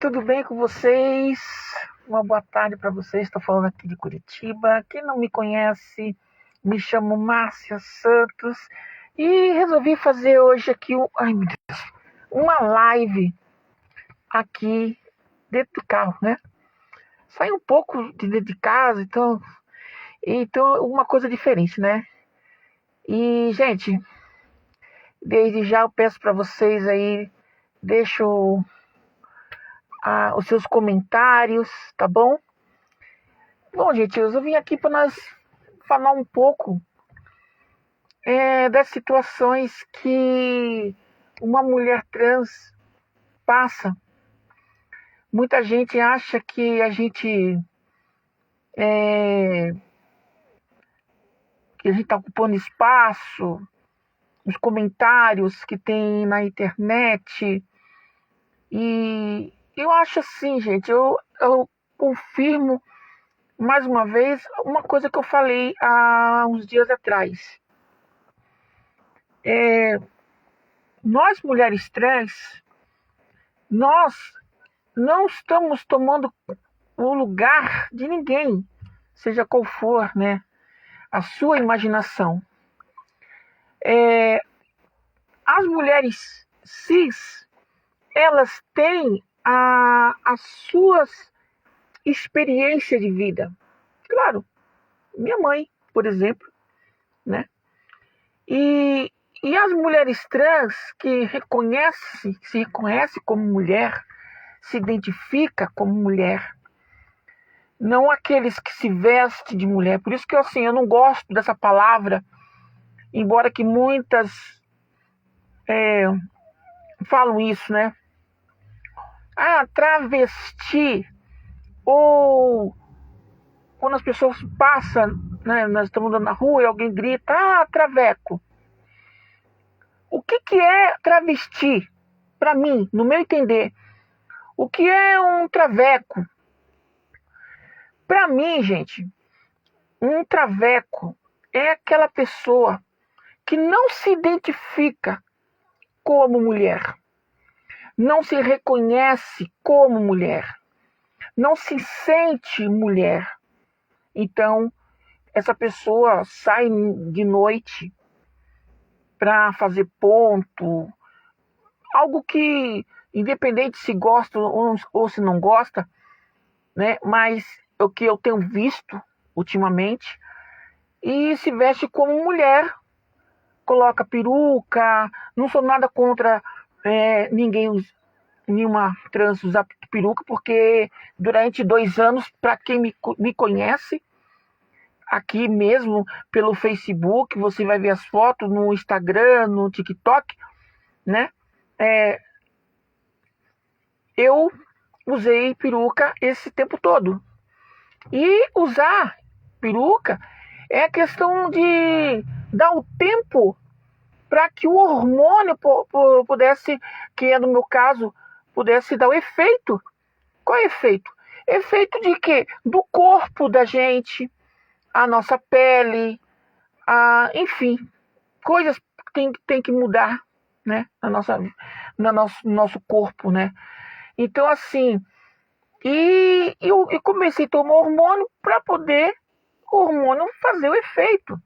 tudo bem com vocês? Uma boa tarde para vocês. Estou falando aqui de Curitiba. Quem não me conhece, me chamo Márcia Santos e resolvi fazer hoje aqui uma live aqui dentro do carro, né? Sair um pouco de dentro de casa, então uma coisa diferente, né? E, gente, desde já eu peço para vocês aí, deixo os seus comentários, tá bom? Bom, gente, eu vim aqui para nós falar um pouco das situações que uma mulher trans passa. Muita gente acha que a gente está ocupando espaço, os comentários que tem na internet. E eu acho assim, gente, eu confirmo mais uma vez uma coisa que eu falei há uns dias atrás. Nós, mulheres trans, nós não estamos tomando o lugar de ninguém, seja qual for, né, a sua imaginação. As mulheres cis, elas têm as suas experiências de vida. Claro, minha mãe, por exemplo, né? E as mulheres trans que se reconhecem como mulher, se identifica como mulher, não aqueles que se vestem de mulher. Por isso que eu não gosto dessa palavra, embora que muitas falam isso, né? Travesti, ou quando as pessoas passam, né, nós estamos andando na rua e alguém grita, traveco. O que é travesti? Para mim, no meu entender, o que é um traveco? Para mim, gente, um traveco é aquela pessoa que não se identifica como mulher, não se reconhece como mulher, não se sente mulher. Então, essa pessoa sai de noite para fazer ponto, algo que, independente se gosta ou se não gosta, né? Mas o que eu tenho visto ultimamente, e se veste como mulher, coloca peruca. Não sou nada contra nenhuma trans usar peruca, porque durante 2 anos, para quem me conhece, aqui mesmo pelo Facebook, você vai ver as fotos no Instagram, no TikTok, né? Eu usei peruca esse tempo todo. E usar peruca é questão de dar o tempo para que o hormônio pudesse, que é no meu caso, pudesse dar o efeito. Qual é o efeito? Efeito de quê? Do corpo da gente, a nossa pele, enfim, coisas que tem que mudar, né, no nosso corpo, né? Então, assim, e eu comecei a tomar hormônio para poder o hormônio fazer o efeito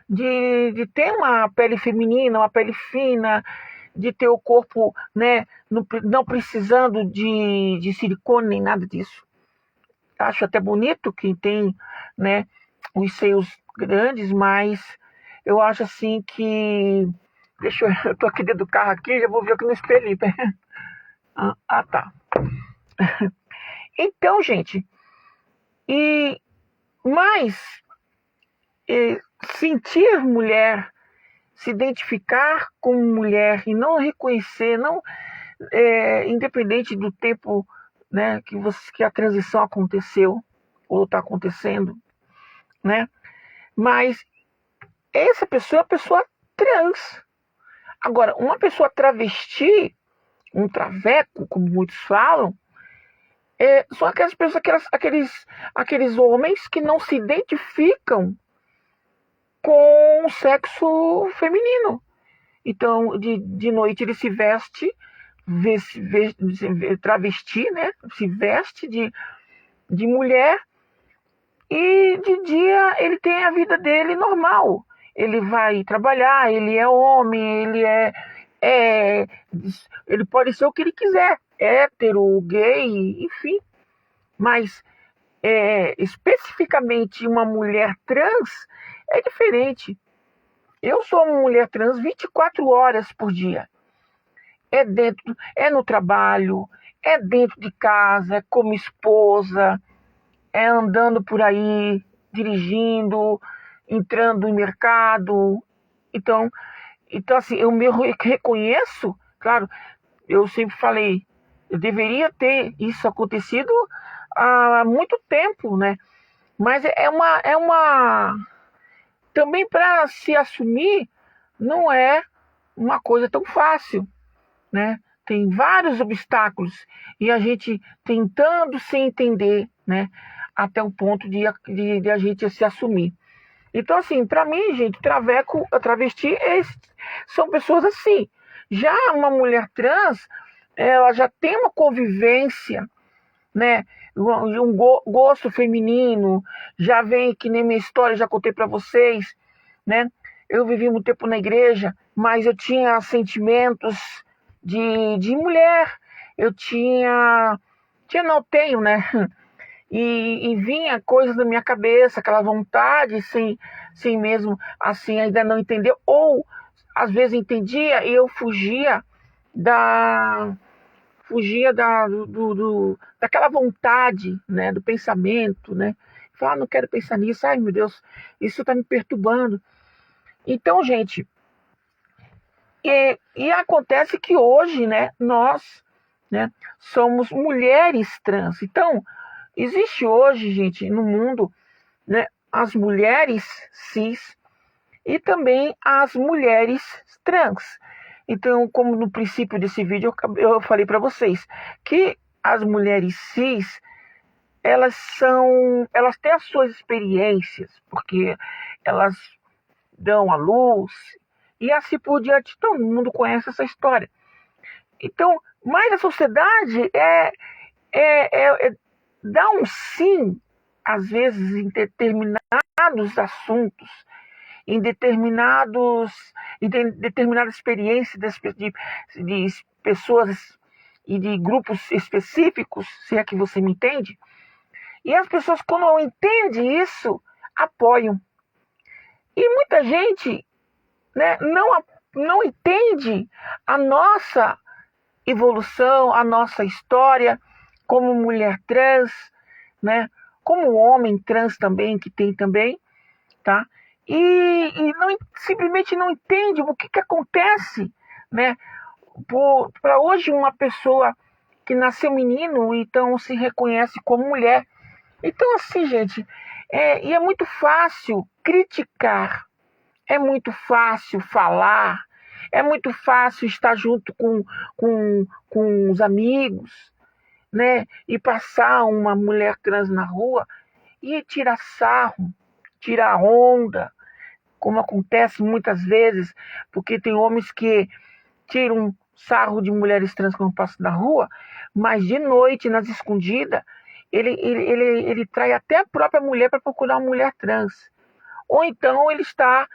de ter uma pele feminina, uma pele fina, de ter o corpo, né, não precisando de silicone nem nada disso. Acho até bonito quem tem, né, os seios grandes, mas eu acho assim que... eu tô aqui dentro do carro aqui, já vou ver aqui no espelho. Tá. Então, gente, mas sentir mulher, se identificar como mulher e não reconhecer, independente do tempo, né, que a transição aconteceu ou está acontecendo, né? Mas essa pessoa é a pessoa trans. Agora, uma pessoa travesti, um traveco, como muitos falam, são aquelas pessoas, aqueles homens que não se identificam com o sexo feminino. Então, de noite ele se veste travesti, né? Se veste de mulher, e de dia ele tem a vida dele normal. Ele vai trabalhar, ele é homem, é ele pode ser o que ele quiser, hétero, gay, enfim. Mas especificamente uma mulher trans é diferente. Eu sou uma mulher trans 24 horas por dia. É no trabalho, é dentro de casa, é como esposa, é andando por aí, dirigindo, entrando no mercado. Então assim, eu me reconheço, claro, eu sempre falei, eu deveria ter isso acontecido há muito tempo, né? Mas também para se assumir não é uma coisa tão fácil, né? Tem vários obstáculos e a gente tentando se entender, né? Até o ponto de a gente se assumir. Então, assim, para mim, gente, travesti são pessoas assim. Já uma mulher trans, ela já tem uma convivência, né? Um gosto feminino, já vem, que nem minha história, já contei para vocês, né? Eu vivi muito tempo na igreja, mas eu tinha sentimentos de mulher. Eu não tenho, né? E vinha coisas na minha cabeça, aquela vontade, sem mesmo, assim, ainda não entender. Ou, às vezes, entendia e eu fugia daquela vontade, né, do pensamento, né? Falar, não quero pensar nisso, ai meu Deus, isso está me perturbando. Então, gente, e acontece que hoje, né, nós, né, somos mulheres trans. Então, existe hoje, gente, no mundo, né, as mulheres cis e também as mulheres trans. Então, como no princípio desse vídeo eu falei para vocês que as mulheres cis, elas têm as suas experiências, porque elas dão à luz e assim por diante. Todo mundo conhece essa história. Então, mas a sociedade dá um sim, às vezes, em determinados assuntos, em determinadas experiências de pessoas e de grupos específicos, se é que você me entende. E as pessoas, quando não entendem isso, apoiam. E muita gente, né, não entende a nossa evolução, a nossa história como mulher trans, né, como homem trans também, que tem também, tá? E simplesmente não entende o que acontece, né? Para hoje uma pessoa que nasceu menino, então se reconhece como mulher. Então assim, gente, e é muito fácil criticar, é muito fácil falar, é muito fácil estar junto com os amigos, né? E passar uma mulher trans na rua e tirar sarro, tirar onda, como acontece muitas vezes, porque tem homens que tiram sarro de mulheres trans quando passam na rua, mas de noite, nas escondidas, ele trai até a própria mulher para procurar uma mulher trans. Ou então ele está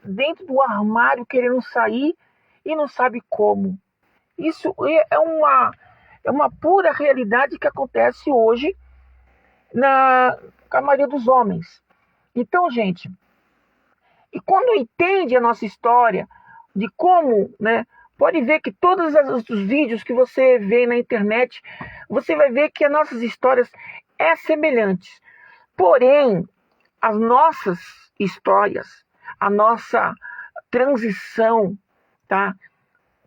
dentro do armário querendo sair e não sabe como. Isso é uma pura realidade que acontece hoje com a maioria dos homens. Então, gente, e quando entende a nossa história, de como, né, pode ver que todos os vídeos que você vê na internet, você vai ver que as nossas histórias semelhantes. Porém, as nossas histórias, a nossa transição, tá,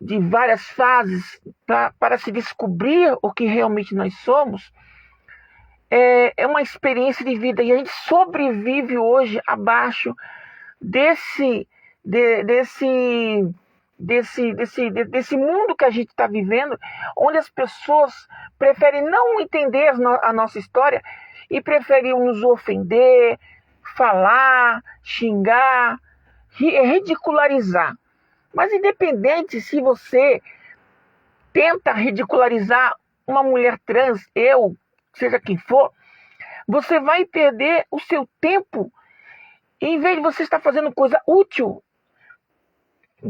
de várias fases para se descobrir o que realmente nós somos, é uma experiência de vida. E a gente sobrevive hoje abaixo desse mundo que a gente está vivendo, onde as pessoas preferem não entender a nossa história e preferem nos ofender, falar, xingar, ridicularizar. Mas independente se você tenta ridicularizar uma mulher trans, eu, seja quem for, você vai perder o seu tempo. Em vez de você estar fazendo coisa útil,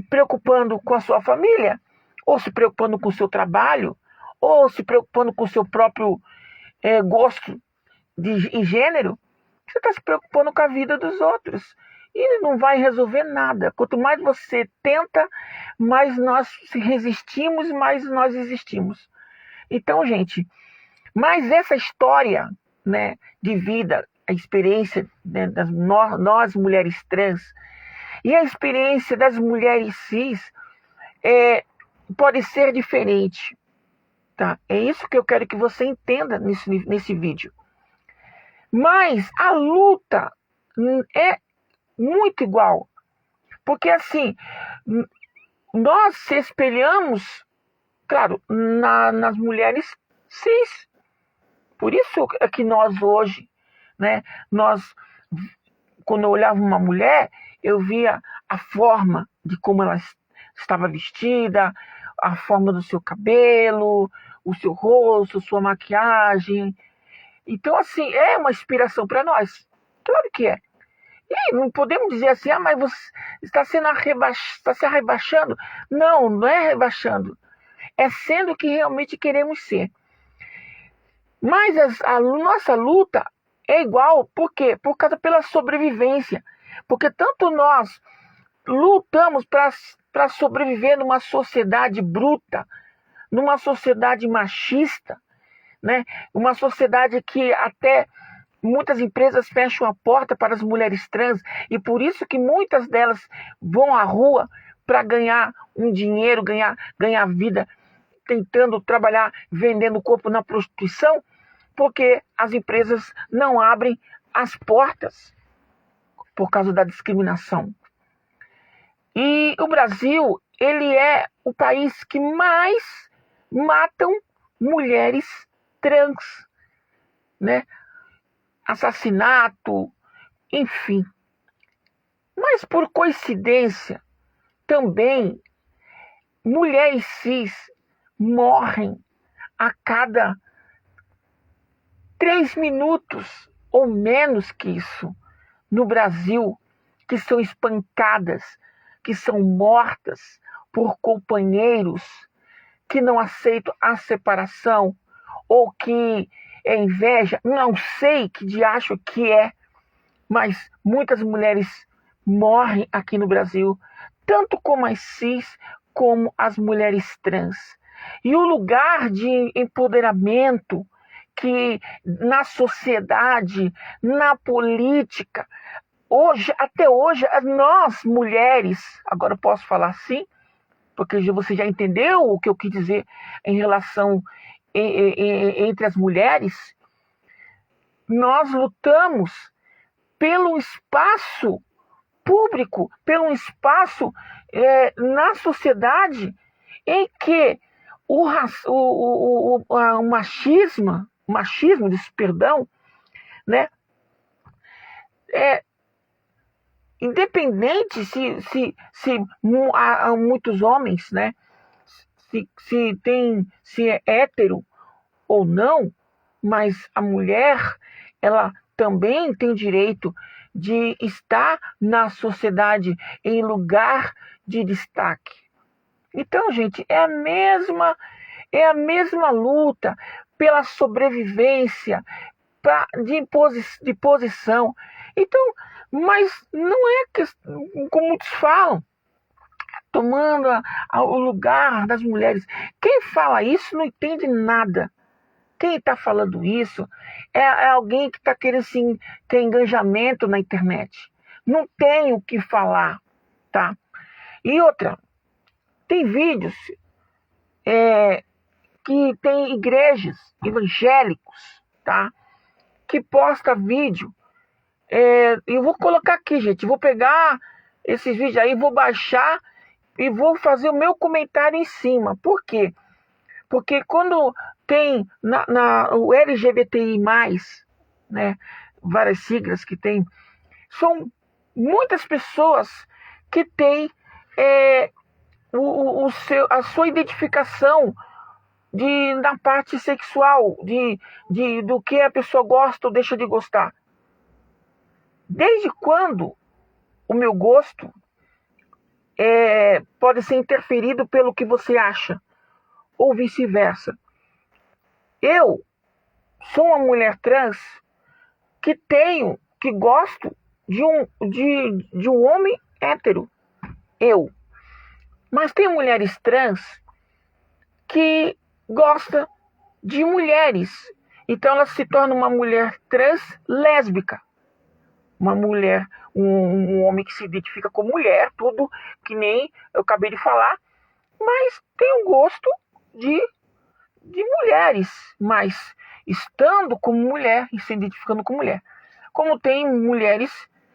preocupando com a sua família, ou se preocupando com o seu trabalho, ou se preocupando com o seu próprio gosto em gênero, você está se preocupando com a vida dos outros. E não vai resolver nada. Quanto mais você tenta, mais nós se resistimos, mais nós existimos. Então, gente, mas essa história, né, de vida, a experiência, né, nós mulheres trans, e a experiência das mulheres cis pode ser diferente. Tá? É isso que eu quero que você entenda nesse vídeo. Mas a luta é muito igual. Porque assim, nós se espelhamos, claro, nas mulheres cis. Por isso é que nós hoje, né, quando eu olhava uma mulher, eu via a forma de como ela estava vestida, a forma do seu cabelo, o seu rosto, sua maquiagem. Então, assim, é uma inspiração para nós. Claro que é. E não podemos dizer assim, mas você está se rebaixando. Não, não é rebaixando. É sendo o que realmente queremos ser. Mas a nossa luta é igual. Por quê? Pela sobrevivência. Porque tanto nós lutamos para sobreviver numa sociedade bruta, numa sociedade machista, né? Uma sociedade que até muitas empresas fecham a porta para as mulheres trans, e por isso que muitas delas vão à rua para ganhar um dinheiro, ganhar vida, tentando trabalhar, vendendo o corpo na prostituição, porque as empresas não abrem as portas por causa da discriminação. E o Brasil, ele é o país que mais matam mulheres trans, né? Assassinato, enfim. Mas por coincidência, também mulheres cis morrem a cada 3 minutos ou menos que isso no Brasil, que são espancadas, que são mortas por companheiros que não aceitam a separação ou que é inveja, não sei que diacho que é, mas muitas mulheres morrem aqui no Brasil, tanto como as cis, como as mulheres trans. E o lugar de empoderamento que na sociedade, na política, até hoje, nós mulheres, agora eu posso falar assim, porque você já entendeu o que eu quis dizer em relação entre as mulheres, nós lutamos pelo espaço público, pelo espaço na sociedade em que o machismo, perdão, né, independente se há muitos homens, né, se é hétero ou não, mas a mulher, ela também tem o direito de estar na sociedade em lugar de destaque. Então, gente, é a mesma luta pela sobrevivência, de posição. Então, mas não é como muitos falam, tomando o lugar das mulheres. Quem fala isso não entende nada. Quem está falando isso é alguém que está querendo ter engajamento na internet. Não tem o que falar, tá? E outra, tem vídeos que tem igrejas evangélicos, tá? Que posta vídeo. Eu vou colocar aqui, gente. Vou pegar esses vídeos aí, vou baixar e vou fazer o meu comentário em cima. Por quê? Porque quando tem o LGBTI+, né, várias siglas que tem, são muitas pessoas que têm a sua identificação na parte sexual, do que a pessoa gosta ou deixa de gostar. Desde quando o meu gosto pode ser interferido pelo que você acha, ou vice-versa? Eu sou uma mulher trans que gosto de um homem hétero. Mas tem mulheres trans que gostam de mulheres. Então ela se torna uma mulher trans lésbica. Uma mulher, um homem que se identifica como mulher, tudo que nem eu acabei de falar, mas tem um gosto de mulheres, mas estando como mulher e se identificando como mulher. Como tem mulheres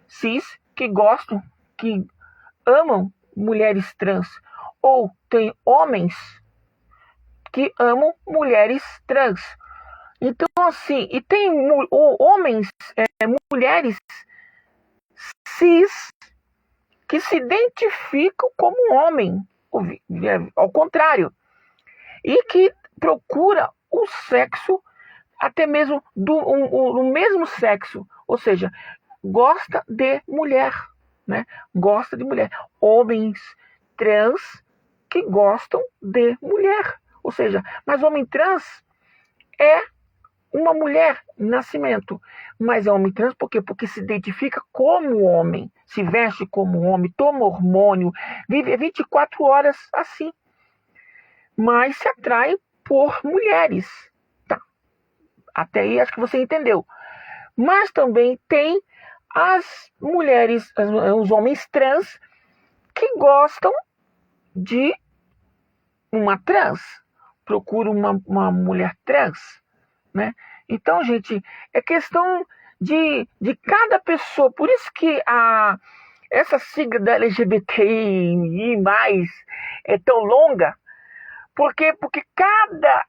cis que gostam, que amam mulheres trans, ou tem homens que amam mulheres trans. Então, assim, e tem homens, mulheres cis que se identificam como homem, ao contrário, e que procura o sexo, até mesmo do mesmo sexo, ou seja, gosta de mulher, né? Gosta de mulher. Homens trans que gostam de mulher, ou seja, mas homem trans é uma mulher em nascimento, mas é homem trans por quê? Porque se identifica como homem, se veste como homem, toma hormônio, vive 24 horas assim, mas se atrai por mulheres. Tá. Até aí acho que você entendeu. Mas também tem as mulheres, os homens trans que gostam de uma trans, procuram uma mulher trans, né? Então, gente, é questão de cada pessoa. Por isso que essa sigla da LGBTI+, é tão longa. Por quê? Porque cada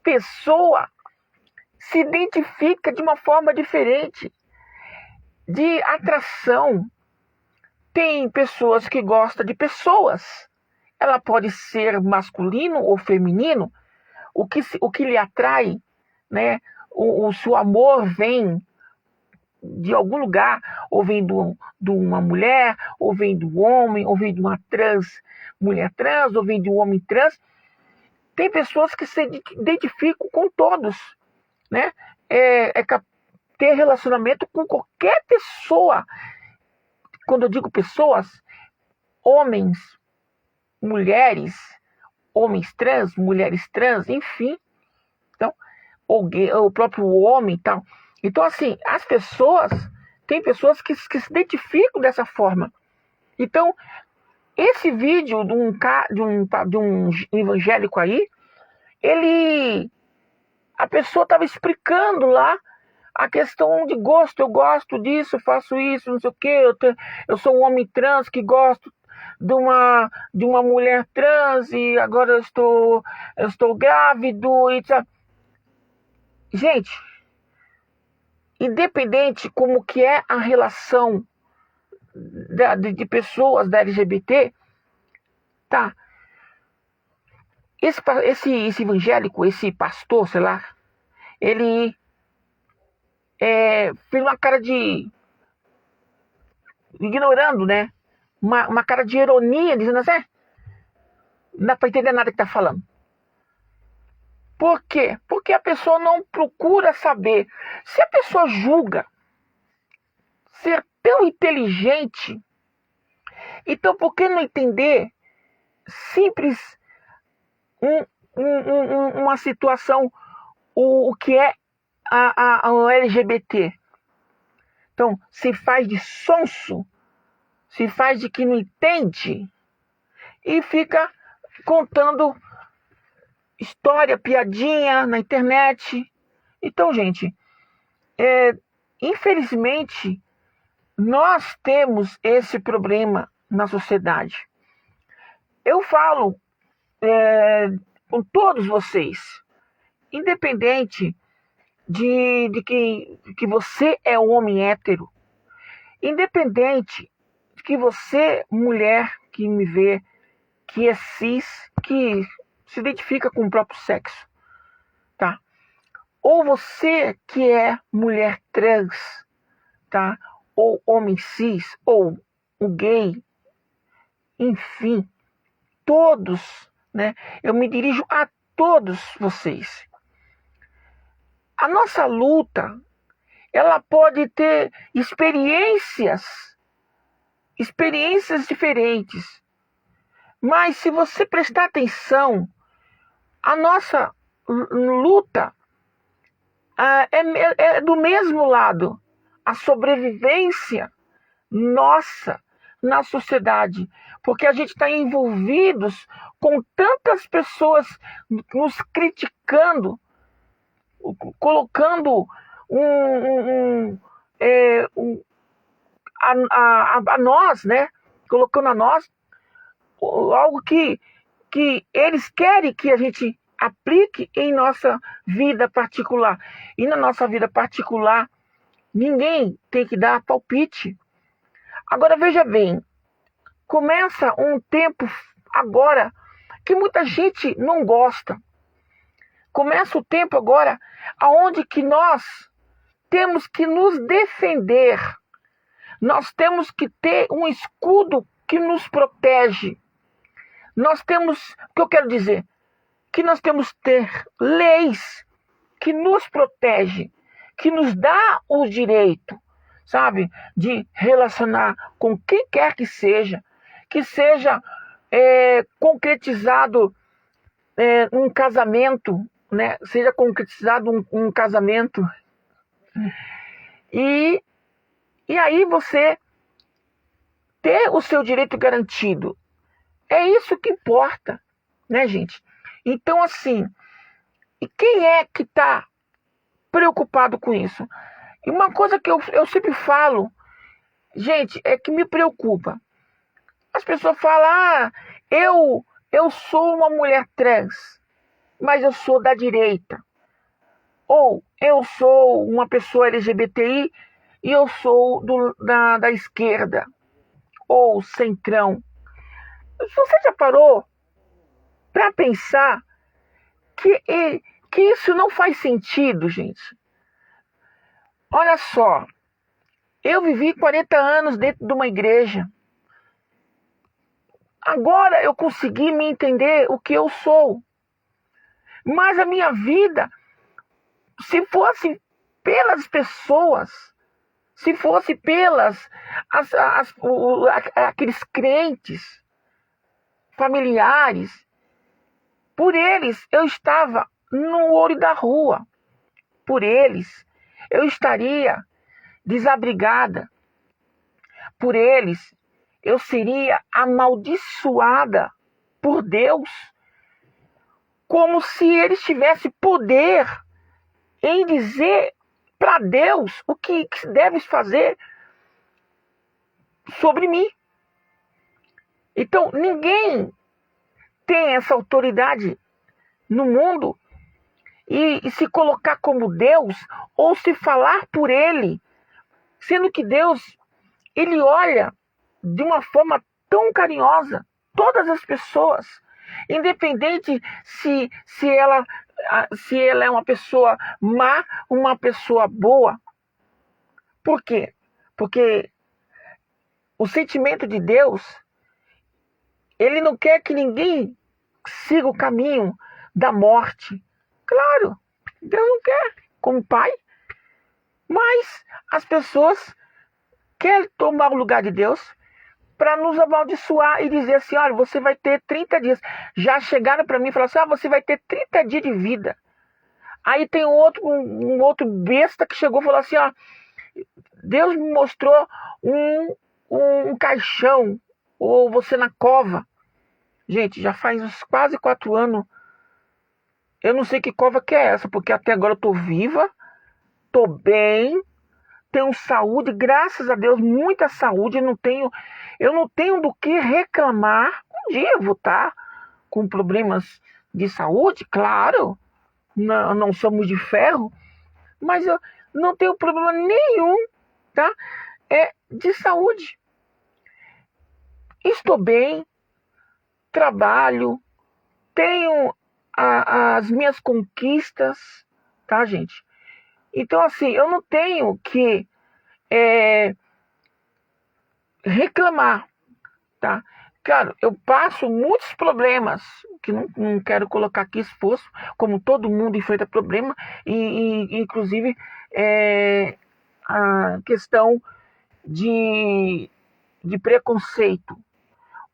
pessoa se identifica de uma forma diferente, de atração. Tem pessoas que gostam de pessoas. Ela pode ser masculino ou feminino. O que lhe atrai, né? O seu amor vem de algum lugar, ou vem de uma mulher, ou vem do homem, ou vem de uma mulher trans, ou vem de um homem trans. Tem pessoas que se identificam com todos, né? Ter relacionamento com qualquer pessoa. Quando eu digo pessoas, homens, mulheres, homens trans, mulheres trans, enfim. Então, o próprio homem e tal. Então, assim, tem pessoas que se identificam dessa forma. Então, esse vídeo de um evangélico aí, a pessoa estava explicando lá a questão de gosto. Eu gosto disso, eu faço isso, não sei o quê. Eu sou um homem trans que gosto de uma mulher trans e agora eu estou grávido e sabe? Gente, independente como que é a relação de pessoas da LGBT, tá? Esse evangélico, esse pastor, sei lá, ele fez uma cara de ignorando, né? Uma cara de ironia, dizendo assim, não dá para entender nada que tá falando. Por quê? Porque a pessoa não procura saber. Se a pessoa julga ser tão inteligente, então por que não entender simples uma situação, o que é a LGBT? Então, se faz de sonso, se faz de que não entende e fica contando história, piadinha na internet. Então, gente, infelizmente, nós temos esse problema na sociedade. Eu falo com todos vocês, independente de que você é um homem hétero, independente de que você, mulher que me vê, que é cis, que se identifica com o próprio sexo, tá? Ou você que é mulher trans, tá? Ou homem cis, ou o gay, enfim, todos, né? Eu me dirijo a todos vocês. A nossa luta, ela pode ter experiências diferentes. Mas se você prestar atenção, a nossa luta é do mesmo lado. A sobrevivência nossa na sociedade. Porque a gente está envolvidos com tantas pessoas nos criticando, colocando a nós, né? Colocando a nós algo que eles querem que a gente aplique em nossa vida particular. E na nossa vida particular, ninguém tem que dar palpite. Agora veja bem, começa um tempo agora que muita gente não gosta. Começa o tempo agora aonde que nós temos que nos defender. Nós temos que ter um escudo que nos protege. Nós temos, o que eu quero dizer? Que nós temos que ter leis que nos protegem, que nos dá o direito, sabe, de relacionar com quem quer que seja concretizado um casamento, né? Seja concretizado um casamento. E aí você ter o seu direito garantido. É isso que importa, né, gente? Então, assim, e quem é que está preocupado com isso? E uma coisa que eu sempre falo, gente, é que me preocupa. As pessoas falam, eu sou uma mulher trans, mas eu sou da direita. Ou eu sou uma pessoa LGBTI e eu sou da esquerda. Ou centrão. Você já parou para pensar que isso não faz sentido, gente? Olha só, eu vivi 40 anos dentro de uma igreja. Agora eu consegui me entender o que eu sou. Mas a minha vida, se fosse pelas pessoas, se fosse pelas aqueles crentes, familiares, por eles eu estava no olho da rua. Por eles eu estaria desabrigada. Por eles eu seria amaldiçoada por Deus. Como se eles tivessem poder em dizer para Deus o que deve fazer sobre mim. Então, ninguém tem essa autoridade no mundo e se colocar como Deus ou se falar por Ele, sendo que Deus, Ele olha de uma forma tão carinhosa todas as pessoas, independente se ela é uma pessoa má, uma pessoa boa. Por quê? Porque o sentimento de Deus, Ele não quer que ninguém siga o caminho da morte. Claro, Deus não quer, como pai. Mas as pessoas querem tomar o lugar de Deus para nos amaldiçoar e dizer assim, olha, você vai ter 30 dias. Já chegaram para mim e falaram assim, você vai ter 30 dias de vida. Aí tem um outro besta que chegou e falou assim, Deus me mostrou um caixão, ou você na cova. Gente, já faz uns quase 4 anos. Eu não sei que cova que é essa, porque até agora eu tô viva, tô bem, tenho saúde, graças a Deus, muita saúde. Eu não tenho do que reclamar. Um dia eu vou estar com problemas de saúde, claro, não somos de ferro, mas eu não tenho problema nenhum, tá? De saúde. Estou bem, trabalho, tenho as minhas conquistas, tá, gente? Então, assim, eu não tenho que reclamar, tá? Claro, eu passo muitos problemas, que não quero colocar aqui exposto, como todo mundo enfrenta problema, inclusive a questão de preconceito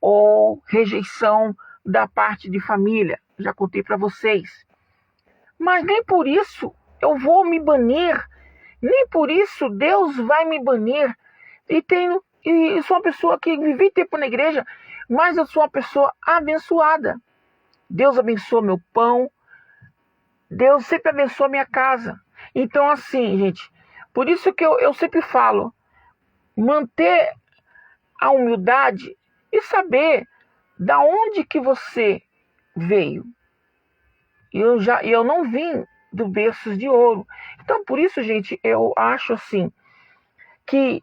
ou rejeição da parte de família, já contei para vocês. Mas nem por isso eu vou me banir, nem por isso Deus vai me banir. E sou uma pessoa que vivi tempo na igreja, mas eu sou uma pessoa abençoada. Deus abençoa meu pão, Deus sempre abençoa minha casa. Então, assim, gente, por isso que eu sempre falo, manter a humildade e saber da onde que você veio. Eu não vim do berços de ouro. Então, por isso, gente, eu acho assim, que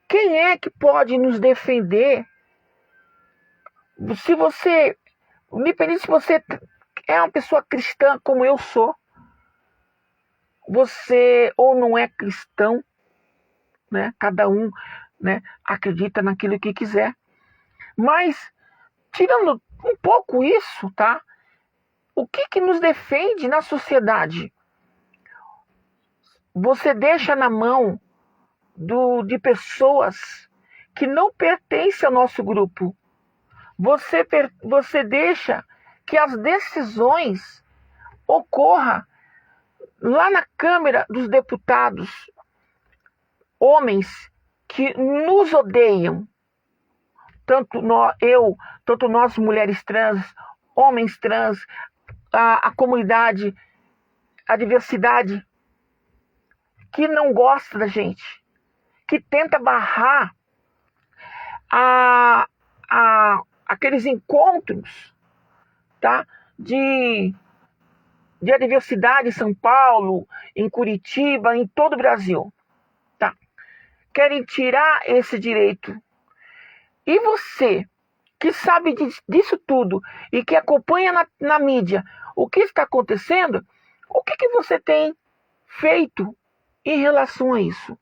quem é que pode nos defender? Se você, independente se você é uma pessoa cristã como eu sou, você ou não é cristão, né? Cada um, né, acredita naquilo que quiser. Mas, tirando um pouco isso, tá? O que nos defende na sociedade? Você deixa na mão de pessoas que não pertencem ao nosso grupo. Você deixa que as decisões ocorram lá na Câmara dos Deputados. Homens que nos odeiam, tanto nós mulheres trans, homens trans, a comunidade, a diversidade, que não gosta da gente, que tenta barrar aqueles encontros, tá? de a diversidade em São Paulo, em Curitiba, em todo o Brasil. Tá? Querem tirar esse direito. E você, que sabe disso tudo e que acompanha na mídia o que está acontecendo, o que você tem feito em relação a isso?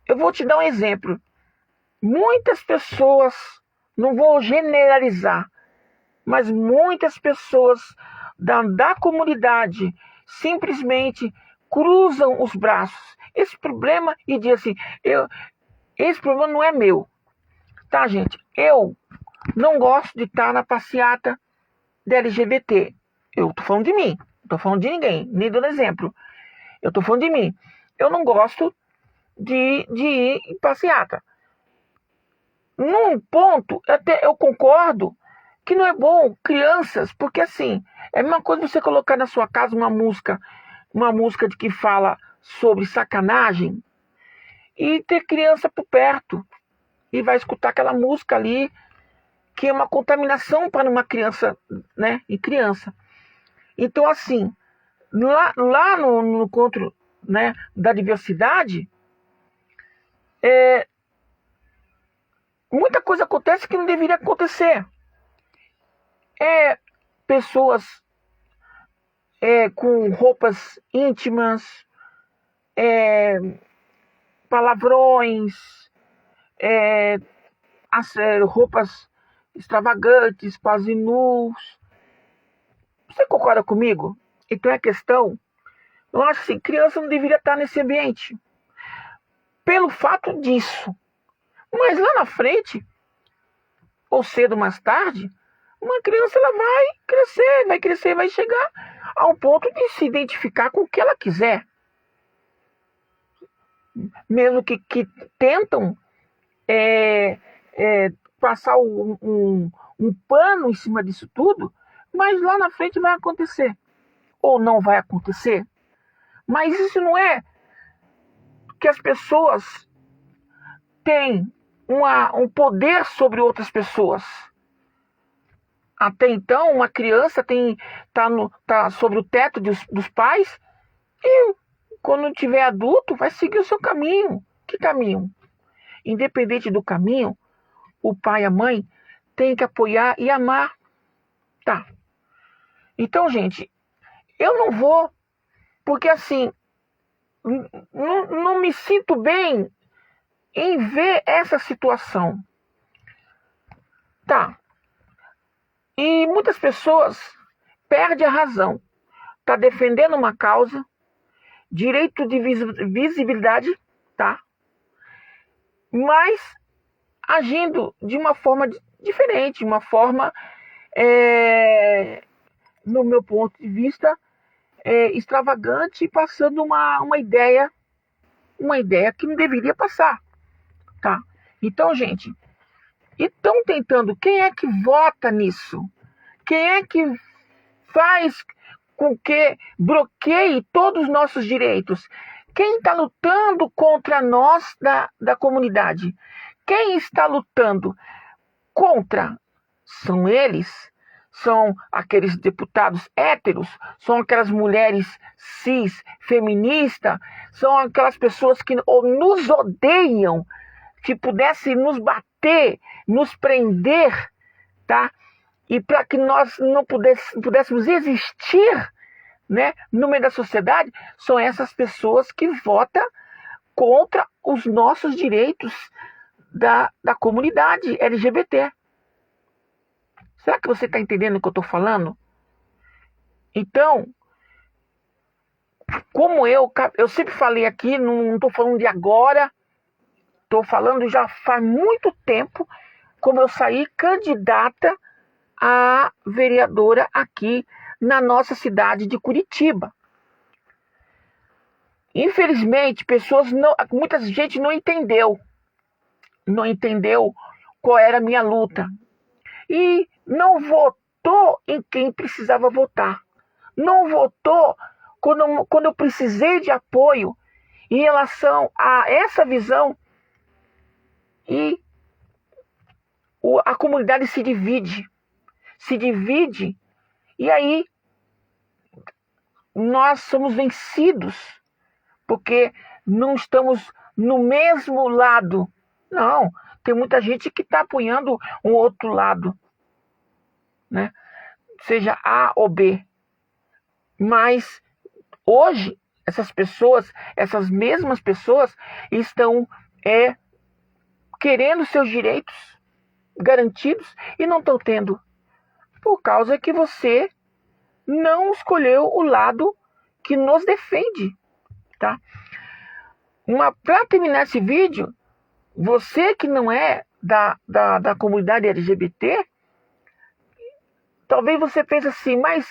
Eu vou te dar um exemplo. Muitas pessoas, não vou generalizar, mas muitas pessoas da comunidade simplesmente cruzam os braços. Esse problema, e diz assim, esse problema não é meu. Tá, gente? Eu não gosto de estar na passeata da LGBT. Eu tô falando de mim, não tô falando de ninguém, nem dando exemplo. Eu tô falando de mim. Eu não gosto de ir em passeata. Num ponto, até eu concordo que não é bom crianças, porque assim, é a mesma coisa você colocar na sua casa uma música de que fala sobre sacanagem e ter criança por perto e vai escutar aquela música ali que é uma contaminação para uma criança, né, e criança. Então assim, lá no encontro, né, da diversidade, muita coisa acontece que não deveria acontecer. Pessoas com roupas íntimas, palavrões, roupas extravagantes, quase nus. Você concorda comigo? Então é questão, eu acho assim, criança não deveria estar nesse ambiente. Pelo fato disso. Mas lá na frente, ou cedo ou mais tarde, uma criança ela vai crescer, vai chegar ao ponto de se identificar com o que ela quiser. Mesmo que tentam passar um pano em cima disso tudo, mas lá na frente vai acontecer. Ou não vai acontecer. Mas isso não é que as pessoas têm um poder sobre outras pessoas. Até então, uma criança tá sobre o teto dos pais e quando tiver adulto vai seguir o seu caminho. Que caminho? Independente do caminho, o pai e a mãe têm que apoiar e amar. Tá. Então, gente, eu não vou, porque assim, não me sinto bem em ver essa situação. Tá. E muitas pessoas perdem a razão. Tá defendendo uma causa, direito de visibilidade, tá? Mas agindo de uma forma diferente, uma forma, no meu ponto de vista, extravagante, passando uma ideia que não deveria passar, tá? Então, gente, estão tentando, quem é que vota nisso? Quem é que faz com que bloqueie todos os nossos direitos? Quem está lutando contra nós da comunidade? Quem está lutando contra? São eles? São aqueles deputados héteros? São aquelas mulheres cis, feministas? São aquelas pessoas que nos odeiam, que pudessem nos bater, nos prender, tá? E para que nós não pudéssemos existir, né, no meio da sociedade, são essas pessoas que votam contra os nossos direitos da comunidade LGBT. Será que você está entendendo o que eu estou falando? Então, como eu sempre falei aqui, não estou falando de agora, estou falando já faz muito tempo, como eu saí candidata a vereadora aqui na nossa cidade de Curitiba. Infelizmente, muita gente não entendeu qual era a minha luta e não votou em quem precisava votar. Não votou quando eu precisei de apoio em relação a essa visão, e a comunidade se divide, e aí nós somos vencidos, porque não estamos no mesmo lado. Não, tem muita gente que está apoiando um outro lado, né? Seja A ou B. Mas hoje, essas mesmas pessoas estão querendo seus direitos garantidos e não estão tendo, por causa que você não escolheu o lado que nos defende, tá? Para terminar esse vídeo, você que não é da comunidade LGBT, talvez você pense assim, mas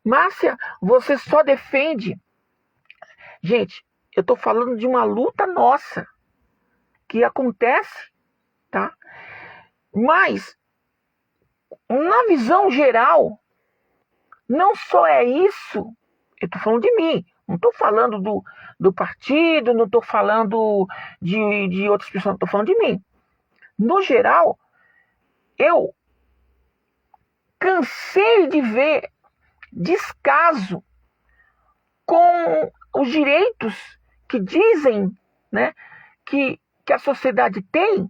Márcia, você só defende. Gente, eu estou falando de uma luta nossa que acontece, tá? Mas, na visão geral, não só é isso, eu estou falando de mim, não estou falando do partido, não estou falando de outras pessoas, estou falando de mim. No geral, eu cansei de ver descaso com os direitos que dizem, né, que a sociedade tem,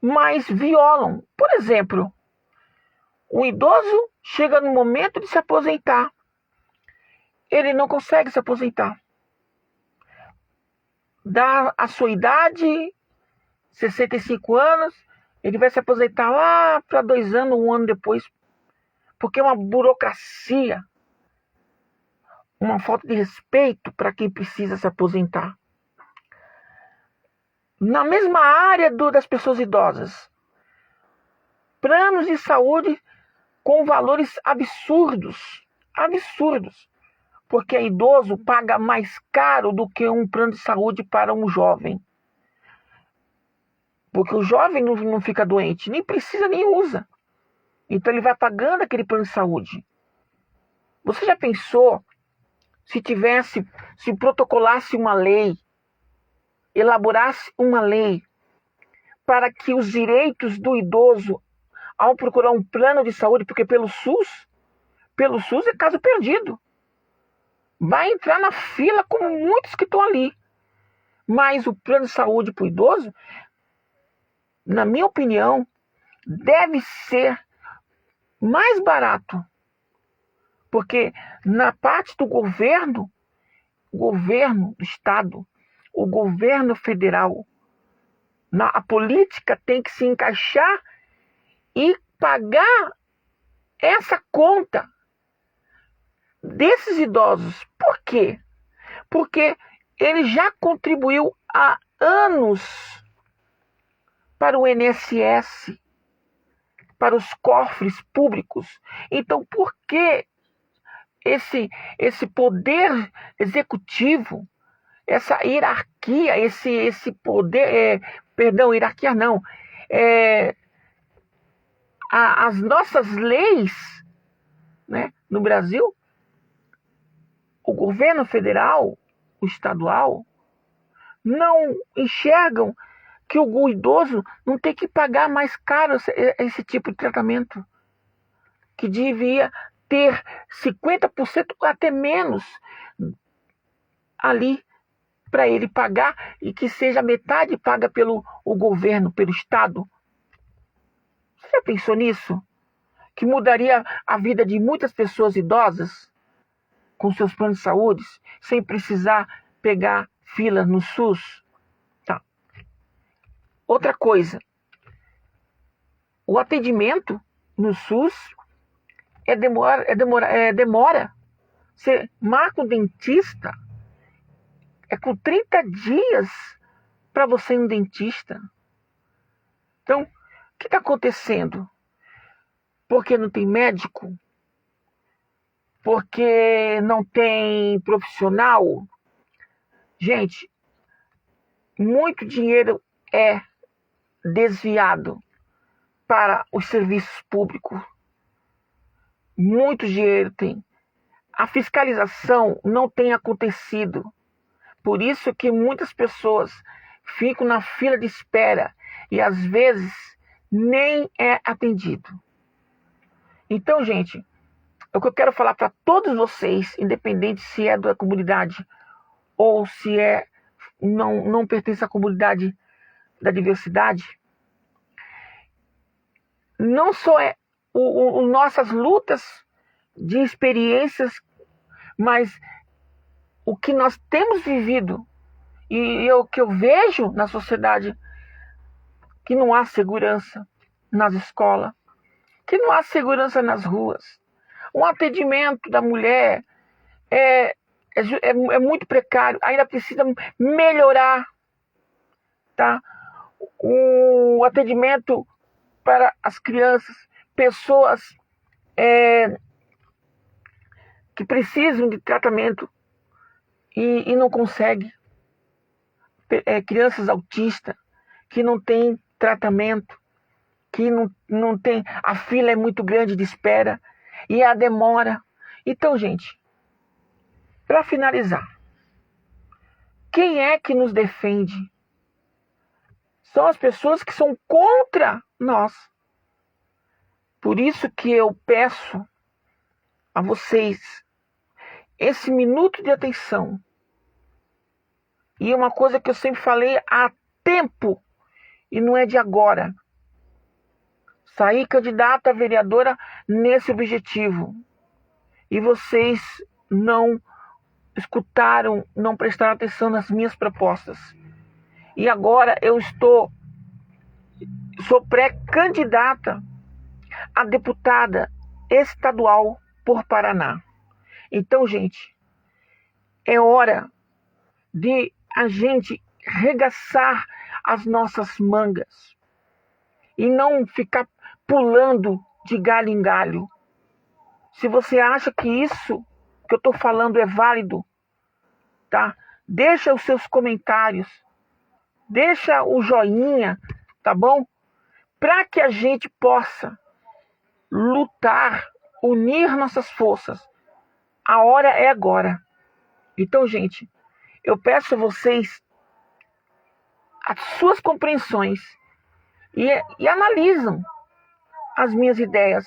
mas violam. Por exemplo, o idoso chega no momento de se aposentar. Ele não consegue se aposentar. Dá a sua idade, 65 anos, ele vai se aposentar lá para 2 anos, 1 ano depois, porque é uma burocracia, uma falta de respeito para quem precisa se aposentar. Na mesma área das pessoas idosas, planos de saúde com valores absurdos, porque idoso paga mais caro do que um plano de saúde para um jovem. Porque o jovem não fica doente, nem precisa, nem usa. Então ele vai pagando aquele plano de saúde. Você já pensou se protocolasse uma lei, elaborasse uma lei para que os direitos do idoso, ao procurar um plano de saúde, porque pelo SUS é caso perdido. Vai entrar na fila como muitos que estão ali. Mas o plano de saúde para o idoso, na minha opinião, deve ser mais barato. Porque na parte do governo do Estado, o governo federal, a política tem que se encaixar e pagar essa conta desses idosos. Por quê? Porque ele já contribuiu há anos para o INSS, para os cofres públicos. Então, por que esse poder executivo, essa hierarquia, esse poder, hierarquia não, as nossas leis, né, no Brasil, o governo federal, o estadual, não enxergam que o idoso não tem que pagar mais caro esse tipo de tratamento, que devia ter 50% até menos ali para ele pagar, e que seja metade paga pelo governo, pelo Estado. Você já pensou nisso? Que mudaria a vida de muitas pessoas idosas com seus planos de saúde, sem precisar pegar fila no SUS? Tá. Outra coisa, o atendimento no SUS demora. Você marca um dentista, com 30 dias para você ir um dentista. Então, o que está acontecendo? Porque não tem médico? Porque não tem profissional? Gente, muito dinheiro é desviado para os serviços públicos. Muito dinheiro tem. A fiscalização não tem acontecido. Por isso que muitas pessoas ficam na fila de espera e às vezes nem é atendido. Então, gente, o que eu quero falar para todos vocês, independente se é da comunidade ou se não pertence à comunidade da diversidade, não só nossas lutas de experiências, mas o que nós temos vivido e o que eu vejo na sociedade, que não há segurança nas escolas, que não há segurança nas ruas. O atendimento da mulher é muito precário, ainda precisa melhorar, tá? O atendimento para as crianças, pessoas que precisam de tratamento e não conseguem. Crianças autistas que não têm tratamento, que não tem, a fila é muito grande de espera e a demora. Então, gente, para finalizar, quem é que nos defende? São as pessoas que são contra nós. Por isso que eu peço a vocês esse minuto de atenção. E uma coisa que eu sempre falei há tempo, e não é de agora. Saí candidata a vereadora nesse objetivo. E vocês não escutaram, não prestaram atenção nas minhas propostas. E agora eu sou pré-candidata a deputada estadual por Paraná. Então, gente, é hora de a gente regaçar as nossas mangas e não ficar pulando de galho em galho. Se você acha que isso que eu estou falando é válido, tá? Deixa os seus comentários, deixa o joinha, tá bom? Para que a gente possa lutar, unir nossas forças. A hora é agora. Então, gente, eu peço a vocês as suas compreensões e analisam as minhas ideias.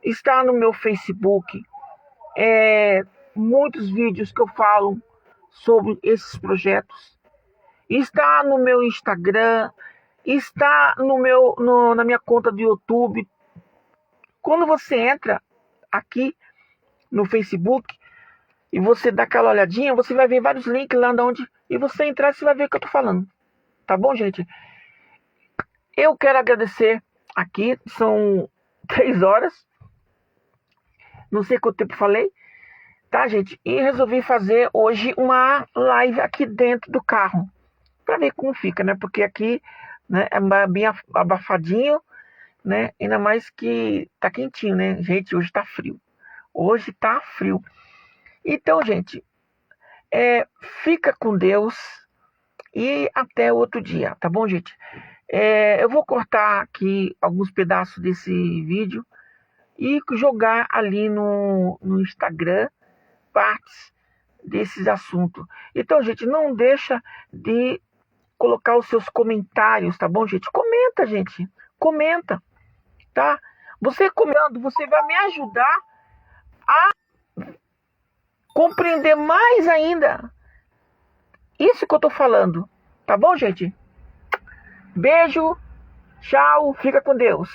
Está no meu Facebook, muitos vídeos que eu falo sobre esses projetos. Está no meu Instagram, está na minha conta do YouTube. Quando você entra aqui, no Facebook e você dá aquela olhadinha, você vai ver vários links lá onde, e você entrar, você vai ver o que eu tô falando. Tá bom, gente? Eu quero agradecer aqui, são 3 horas, não sei quanto tempo falei, tá, gente? E resolvi fazer hoje uma live aqui dentro do carro, pra ver como fica, né? Porque aqui, né, é bem abafadinho, né? Ainda mais que tá quentinho, né? Gente, hoje tá frio. Hoje tá frio. Então, gente, fica com Deus e até outro dia, tá bom, gente? Eu vou cortar aqui alguns pedaços desse vídeo e jogar ali no Instagram partes desses assuntos. Então, gente, não deixa de colocar os seus comentários, tá bom, gente? Comenta, gente. Comenta, tá? Você comentando, você vai me ajudar a compreender mais ainda isso que eu tô falando. Tá bom, gente? Beijo, tchau, fica com Deus.